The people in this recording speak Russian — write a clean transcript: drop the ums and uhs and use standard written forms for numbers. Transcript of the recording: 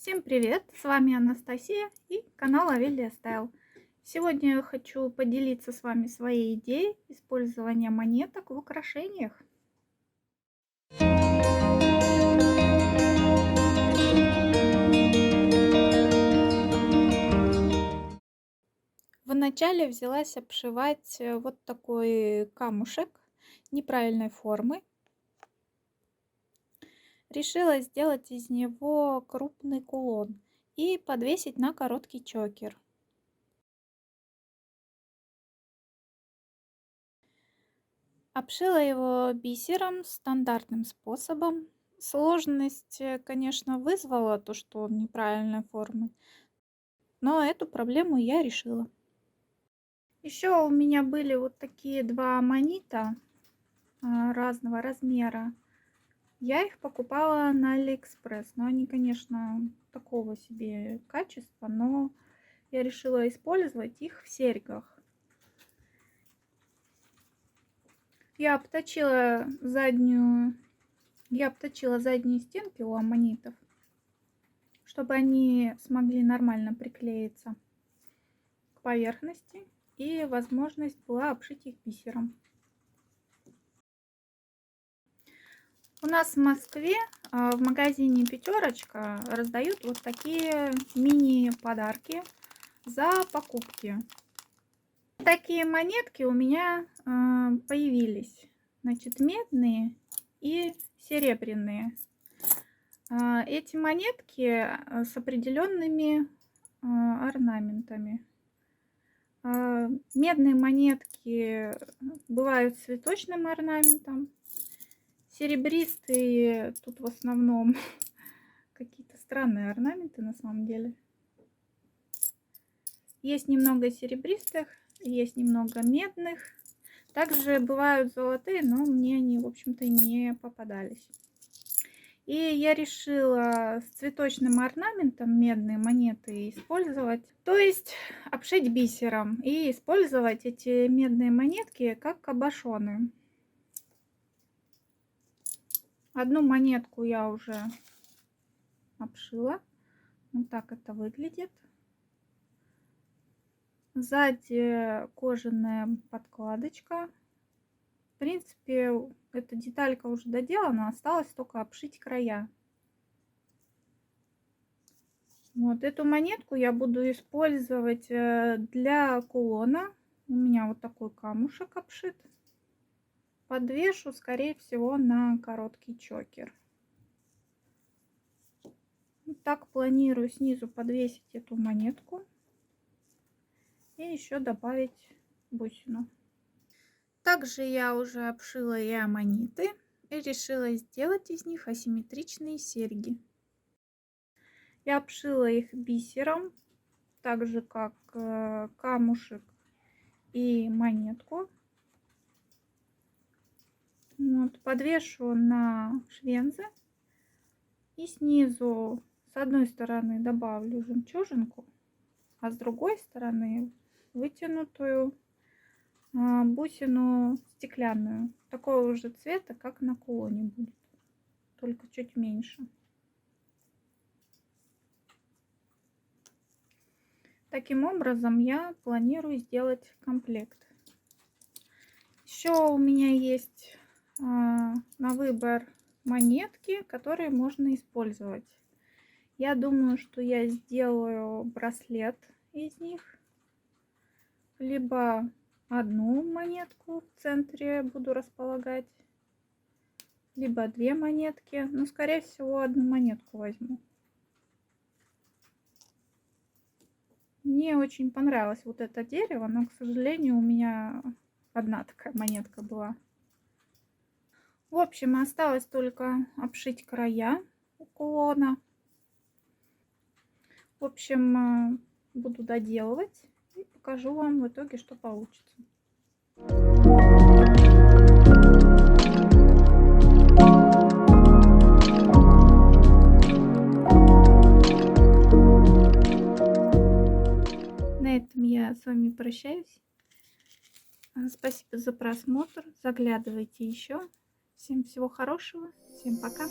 Всем привет! С вами Анастасия и канал Авелия Стайл. Сегодня я хочу поделиться с вами своей идеей использования монеток в украшениях. Вначале взялась обшивать вот такой камушек неправильной формы. Решила сделать из него крупный кулон и подвесить на короткий чокер. Обшила его бисером стандартным способом. Сложность, конечно, вызвала то, что он неправильной формы, но эту проблему я решила. Еще у меня были вот такие два аммонита разного размера. Я их покупала на Алиэкспресс, но они, конечно, такого себе качества, но я решила использовать их в серьгах. Я обточила задние стенки у аммонитов, чтобы они смогли нормально приклеиться к поверхности и возможность была обшить их бисером. У нас в Москве в магазине Пятерочка раздают вот такие мини-подарки за покупки. Такие монетки у меня появились, значит, медные и серебряные. Эти монетки с определенными орнаментами. Медные монетки бывают с цветочным орнаментом. Серебристые тут в основном какие-то странные орнаменты на самом деле. Есть немного серебристых, есть немного медных. Также бывают золотые, но мне они, в общем-то, не попадались. И я решила с цветочным орнаментом медные монеты использовать. То есть обшить бисером и использовать эти медные монетки как кабошоны. Одну монетку я уже обшила. Вот так это выглядит. Сзади кожаная подкладочка. В принципе, эта деталька уже доделана, осталось только обшить края. Вот эту монетку я буду использовать для кулона. У меня вот такой камушек обшит. Подвешу, скорее всего, на короткий чокер. Вот так планирую снизу подвесить эту монетку. И еще добавить бусину. Также я уже обшила и аммониты и решила сделать из них асимметричные серьги. Я обшила их бисером, так же как камушек и монетку. Вот, подвешу на швензы и снизу с одной стороны добавлю жемчужинку, а с другой стороны вытянутую бусину стеклянную, такого же цвета, как на кулоне будет, только чуть меньше. Таким образом я планирую сделать комплект. Еще у меня есть на выбор монетки, которые можно использовать. Я думаю, что я сделаю браслет из них, либо одну монетку в центре буду располагать, либо две монетки, но скорее всего одну монетку возьму. Мне очень понравилось вот это дерево, но, к сожалению, у меня одна такая монетка была. В общем, осталось только обшить края у кулона. В общем, буду доделывать и покажу вам в итоге, что получится. На этом я с вами прощаюсь. Спасибо за просмотр. Заглядывайте еще. Всем всего хорошего. Всем пока.